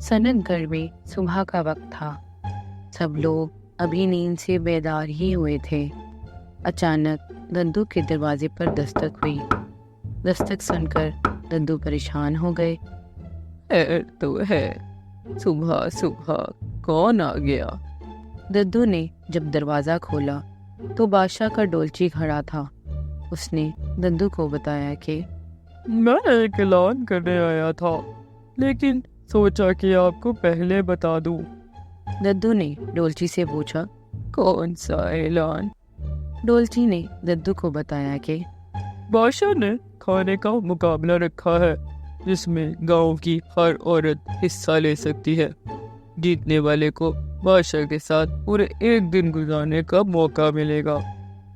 सनक घर में सुबह का वक्त था। सब लोग अभी नींद से बेदार ही हुए थे। अचानक दद्दू के दरवाजे पर दस्तक हुई। दस्तक सुनकर दद्दू परेशान हो गए। खैर तो है, सुबह सुबह कौन आ गया? दद्दू ने जब दरवाज़ा खोला तो बादशाह का डोलची खड़ा था। उसने दद्दू को बताया कि मैं एक ऐलान करने आया था, लेकिन सोचा कि आपको पहले बता दूं। दद्दू ने डोलची से पूछा, कौन सा ऐलान? डोलची ने दद्दू को बताया कि बादशाह ने खाने का मुकाबला रखा है, जिसमें गांव की हर औरत हिस्सा ले सकती है। जीतने वाले को बादशाह के साथ पूरे एक दिन गुजारने का मौका मिलेगा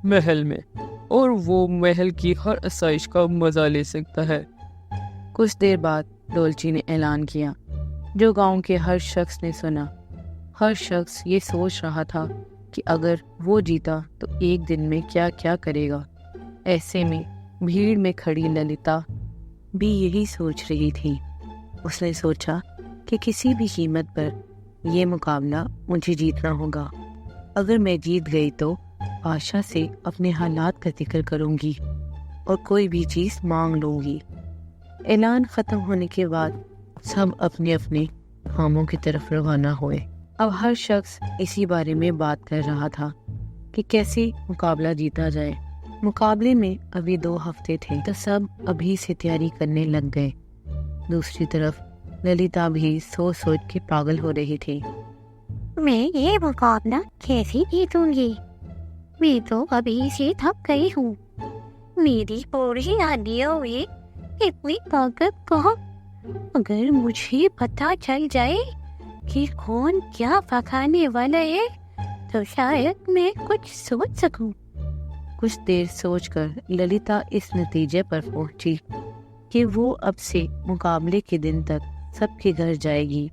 महल में, और वो महल की हर आसाइश का मजा ले सकता है। कुछ देर बाद डोलची ने ऐलान किया, जो गांव के हर शख्स ने सुना। हर शख्स ये सोच रहा था कि अगर वो जीता तो एक दिन में क्या क्या करेगा। ऐसे में भीड़ में खड़ी ललिता भी यही सोच रही थी। उसने सोचा कि किसी भी कीमत पर ये मुकाबला मुझे जीतना होगा। अगर मैं जीत गई तो बादशाह से अपने हालात का जिक्र करूंगी और कोई भी चीज़ मांग लूंगी। ऐलान ख़त्म होने के बाद सब अपने अपने कामों की तरफ रवाना हुए। अब हर शख्स इसी बारे में बात कर रहा था कि कैसे मुकाबला जीता जाए। मुकाबले में अभी 2 हफ्ते थे तो सब अभी से तैयारी करने लग गए। दूसरी तरफ ललिता भी सोच सोच के पागल हो रही थी। मैं ये मुकाबला कैसे जीतूंगी? मैं तो अभी से थक गई हूँ। मेरी पूरी हड्डियों में इतनी ताकत कहाँ? अगर मुझे पता चल जाए कि कौन क्या पकाने वाला है तो शायद मैं कुछ सोच सकूं। कुछ देर सोचकर ललिता इस नतीजे पर पहुंची कि वो अब से मुकाबले के दिन तक सबके घर जाएगी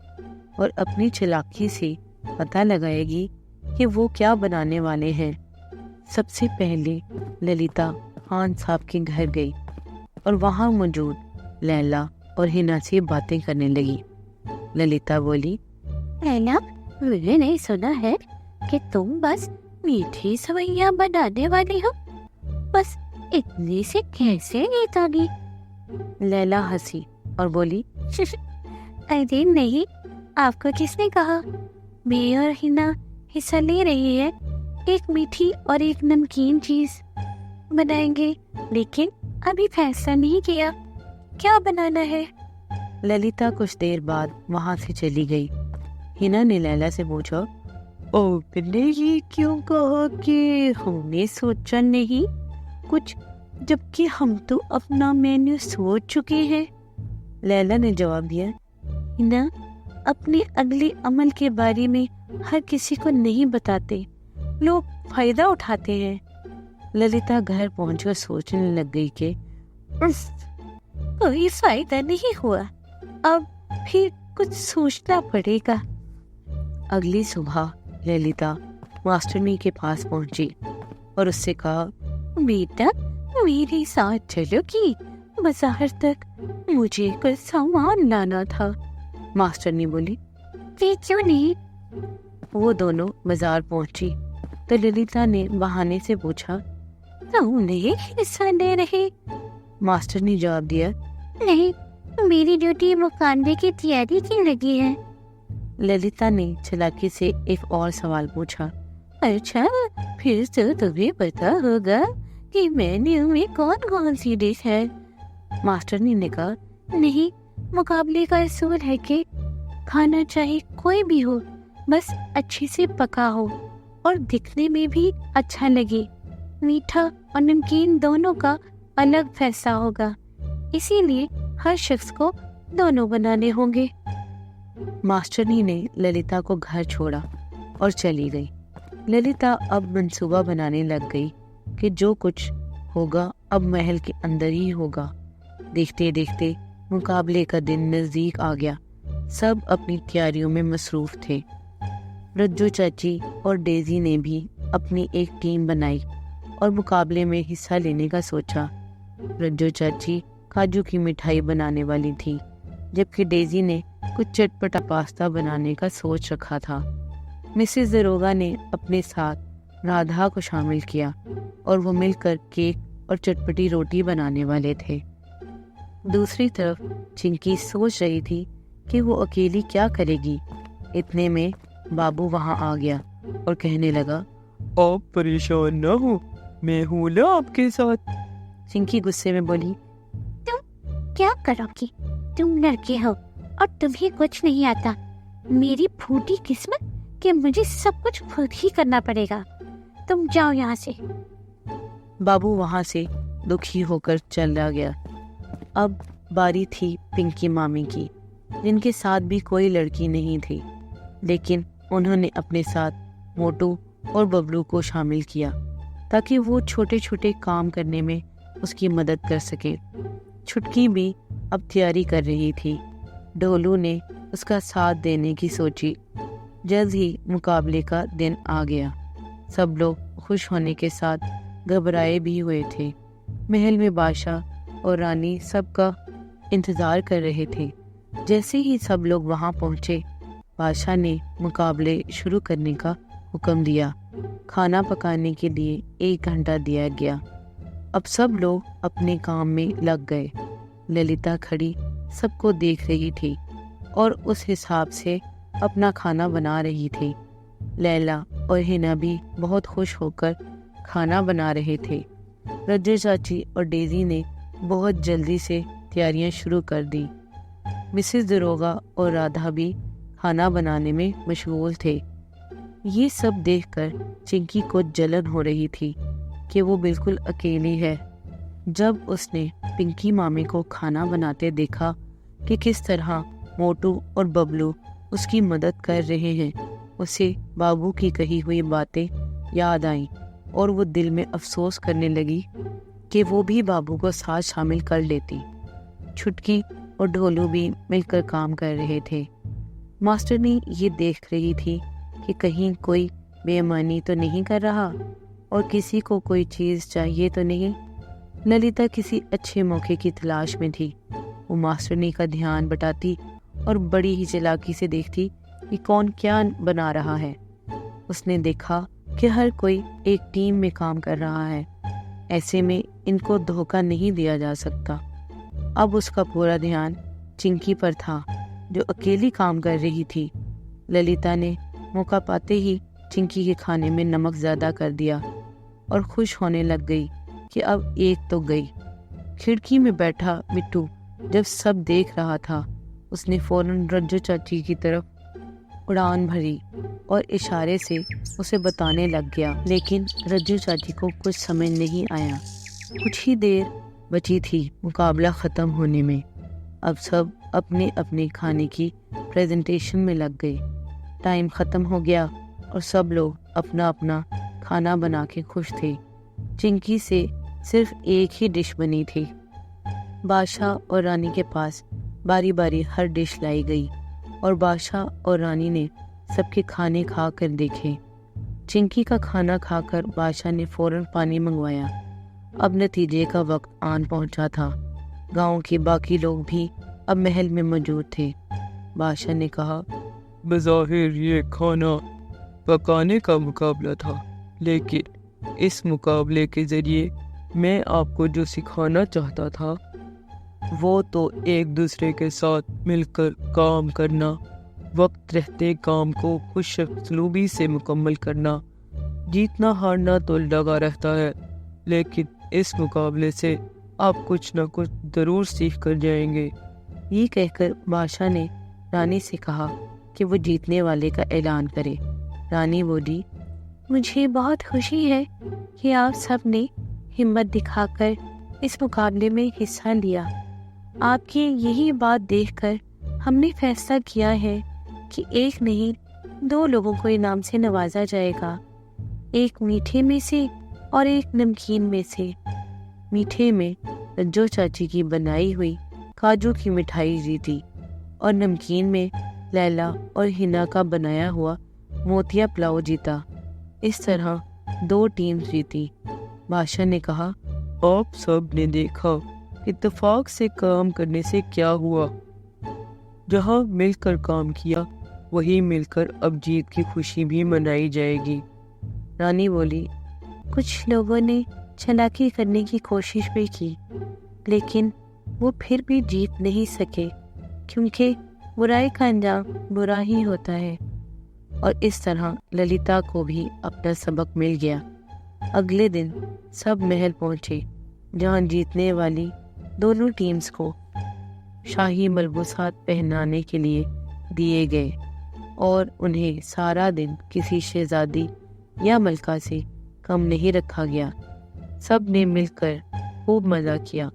और अपनी चालाकी से पता लगाएगी कि वो क्या बनाने वाले हैं। सबसे पहले ललिता खान साहब के घर गई और वहाँ मौजूद लैला और हिना से बातें करने लगी। ललिता बोली, लैला, मैंने सुना है कि तुम बस मीठी सवैयां बनाने वाली हो। बस इतने से कैसे जीतोगी? लैला हंसी और बोली, अरे नहीं, आपको किसने कहा? मैं और हिना हिस्सा ले रही है। एक मीठी और एक नमकीन चीज बनाएंगे, लेकिन अभी फैसला नहीं किया क्या बनाना है। ललिता कुछ देर बाद वहाँ से चली गई। हिना ने लैला से पूछा, आपने ये क्यों कहा कि हमने सोचा नहीं कुछ, जबकि हम तो अपना मेन्यू सोच चुके हैं। लैला ने जवाब दिया, हिना, अपने अगले अमल के बारे में हर किसी को नहीं बताते, लोग फायदा उठाते हैं। ललिता घर पहुंचकर सोचने लग गई कि कोई फायदा नहीं हुआ, अब फिर कुछ सोचना पड़ेगा। अगली सुबह ललिता मास्टरनी के पास पहुंची और उससे कहा, बेटा, मेरे साथ चलोगी? बाजार तक मुझे कुछ सामान लाना था। मास्टरनी बोली, वे क्यों नहीं? वो दोनों बाजार पहुंची तो ललिता ने बहाने से पूछा, तुम नहीं हिस्सा ले रहे? मास्टर ने जवाब दिया, नहीं, मेरी ड्यूटी मुकाबले की तैयारी की लगी है। ललिता ने चालाकी से एक और सवाल पूछा, अच्छा, फिर तो तुम्हें पता होगा कि मेन्यू में कौन कौन सी डिश है। मास्टरनी ने कहा, नहीं, मुकाबले का असूल है कि खाना चाहे कोई भी हो, बस अच्छे से पका हो और दिखने में भी अच्छा लगे। मीठा और नमकीन दोनों का अलग फैसला होगा, इसीलिए हर शख्स को दोनों बनाने होंगे। मास्टरनी ने ललिता को घर छोड़ा और चली गई। ललिता अब मंसूबा बनाने लग गई कि जो कुछ होगा अब महल के अंदर ही होगा। देखते देखते मुकाबले का दिन नज़दीक आ गया। सब अपनी तैयारियों में मसरूफ़ थे। रज्जो चाची और डेजी ने भी अपनी एक टीम बनाई और मुकाबले में हिस्सा लेने का सोचा। रज्जो चाची काजू की मिठाई बनाने वाली थी, जबकि डेजी ने कुछ चटपटा पास्ता बनाने का सोच रखा था। मिसेस दरोगा ने अपने साथ राधा को शामिल किया और वो मिलकर केक और चटपटी रोटी बनाने वाले थे। दूसरी तरफ चिंकी सोच रही थी कि वो अकेली क्या करेगी। इतने में बाबू वहां आ गया और कहने लगा, आप परेशान ना हो, मैं हूँ ना आपके साथ। चिंकी गुस्से में बोली, क्या करोगी? तुम लड़के हो और तुम्हें कुछ नहीं आता। मेरी फूटी किस्मत कि मुझे सब कुछ खुद ही करना पड़ेगा। तुम जाओ यहाँ से। बाबू वहां से दुखी होकर चला गया। अब बारी थी पिंकी मामी की, जिनके साथ भी कोई लड़की नहीं थी, लेकिन उन्होंने अपने साथ मोटू और बबलू को शामिल किया ताकि वो छोटे छोटे काम करने में उसकी मदद कर सके। छुटकी भी अब तैयारी कर रही थी। ढोलू ने उसका साथ देने की सोची। जल्द ही मुकाबले का दिन आ गया। सब लोग खुश होने के साथ घबराए भी हुए थे। महल में बादशाह और रानी सबका इंतज़ार कर रहे थे। जैसे ही सब लोग वहां पहुंचे, बादशाह ने मुकाबले शुरू करने का हुक्म दिया। खाना पकाने के लिए 1 घंटा दिया गया। अब सब लोग अपने काम में लग गए। ललिता खड़ी सबको देख रही थी और उस हिसाब से अपना खाना बना रही थी। लैला और हिना भी बहुत खुश होकर खाना बना रहे थे। रज्जो चाची और डेजी ने बहुत जल्दी से तैयारियां शुरू कर दी। मिसेस दरोगा और राधा भी खाना बनाने में मशगूल थे। ये सब देखकर चिंकी को जलन हो रही थी कि वो बिल्कुल अकेली है। जब उसने पिंकी मामी को खाना बनाते देखा कि किस तरह मोटू और बबलू उसकी मदद कर रहे हैं, उसे बाबू की कही हुई बातें याद आईं और वो दिल में अफसोस करने लगी कि वो भी बाबू को साथ शामिल कर लेती। छुटकी और ढोलू भी मिलकर काम कर रहे थे। मास्टरनी ये देख रही थी कि कहीं कोई बेईमानी तो नहीं कर रहा और किसी को कोई चीज़ चाहिए तो नहीं। ललिता किसी अच्छे मौके की तलाश में थी। वो मास्टरनी का ध्यान बटाती और बड़ी ही चालाकी से देखती कि कौन क्या बना रहा है। उसने देखा कि हर कोई एक टीम में काम कर रहा है। ऐसे में इनको धोखा नहीं दिया जा सकता। अब उसका पूरा ध्यान चिंकी पर था, जो अकेली काम कर रही थी। ललिता ने मौका पाते ही चिंकी के खाने में नमक ज़्यादा कर दिया और खुश होने लग गई कि अब एक तो गई। खिड़की में बैठा मिट्टू जब सब देख रहा था, उसने फौरन रज्जो चाची की तरफ उड़ान भरी और इशारे से उसे बताने लग गया। लेकिन रज्जो चाची को कुछ समझ नहीं आया। कुछ ही देर बची थी मुकाबला ख़त्म होने में। अब सब अपने अपने खाने की प्रेजेंटेशन में लग गए। टाइम ख़त्म हो गया और सब लोग अपना अपना खाना बना के खुश थे। चिंकी से सिर्फ एक ही डिश बनी थी। बादशाह और रानी के पास बारी बारी हर डिश लाई गई और बादशाह और रानी ने सबके खाने खा कर देखे। चिंकी का खाना खाकर बादशाह ने फौरन पानी मंगवाया। अब नतीजे का वक्त आन पहुंचा था। गांव के बाकी लोग भी अब महल में मौजूद थे। बादशाह ने कहा, बज़ाहिर ये खाना पकाने का मुकाबला था, लेकिन इस मुकाबले के ज़रिए मैं आपको जो सिखाना चाहता था वो तो एक दूसरे के साथ मिलकर काम करना, वक्त रहते काम को खुशसलूबी से मुकम्मल करना। जीतना हारना तो लगा रहता है, लेकिन इस मुकाबले से आप कुछ न कुछ ज़रूर सीख कर जाएंगे। ये कहकर बादशाह ने रानी से कहा कि वो जीतने वाले का ऐलान करे। रानी बोली, मुझे बहुत खुशी है कि आप सब ने हिम्मत दिखाकर इस मुकाबले में हिस्सा लिया। आपकी यही बात देखकर हमने फैसला किया है कि एक नहीं 2 लोगों को इनाम से नवाजा जाएगा, एक मीठे में से और एक नमकीन में से। मीठे में रज्जो चाची की बनाई हुई काजू की मिठाई जीती और नमकीन में लैला और हिना का बनाया हुआ मोतिया पुलाव जीता। इस तरह 2 टीम जीती। बादशाह ने कहा, आप सब ने देखा इत्तेफाक से काम करने से क्या हुआ। جہاں مل کر کام کیا وہی مل کر اب جیت کی خوشی بھی منائی جائے گی۔ رانی بولی، کچھ لوگوں نے چالاکی کرنے کی کوشش بھی کی، لیکن وہ پھر بھی جیت نہیں سکے، کیونکہ برائی کا انجام برا ہی ہوتا ہے۔ اور اس طرح للتا کو بھی اپنا سبق مل گیا۔ اگلے دن سب محل پہنچے، جہاں جیتنے والی دونوں ٹیمز کو شاہی ملبوسات پہنانے کے لیے دیے گئے اور انہیں سارا دن کسی شہزادی یا ملکہ سے کم نہیں رکھا گیا۔ سب نے مل کر خوب مزہ کیا،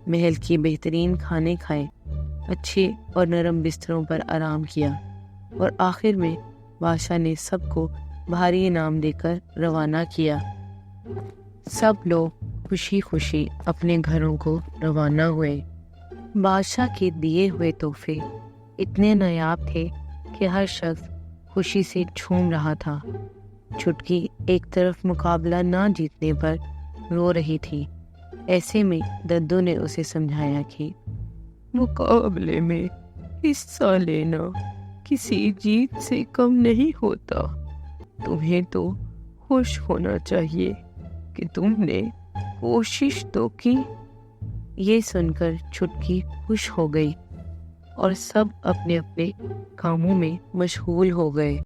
محل کی بہترین کھانے کھائے، اچھے اور نرم بستروں پر آرام کیا، اور آخر میں بادشاہ نے سب کو بھاری انعام دے کر روانہ کیا۔ سب لوگ خوشی خوشی اپنے گھروں کو روانہ ہوئے۔ بادشاہ کے دیے ہوئے تحفے اتنے نایاب تھے کہ ہر شخص خوشی سے جھوم رہا تھا۔ چھٹکی ایک طرف مقابلہ نہ جیتنے پر رو رہی تھی۔ ایسے میں ددو نے اسے سمجھایا کہ مقابلے میں حصہ لینا کسی جیت سے کم نہیں ہوتا۔ تمہیں تو خوش ہونا چاہیے کہ تم نے کوشش تو کی۔ یہ سن کر چھٹکی خوش ہو گئی اور سب اپنے اپنے کاموں میں مشغول ہو گئے۔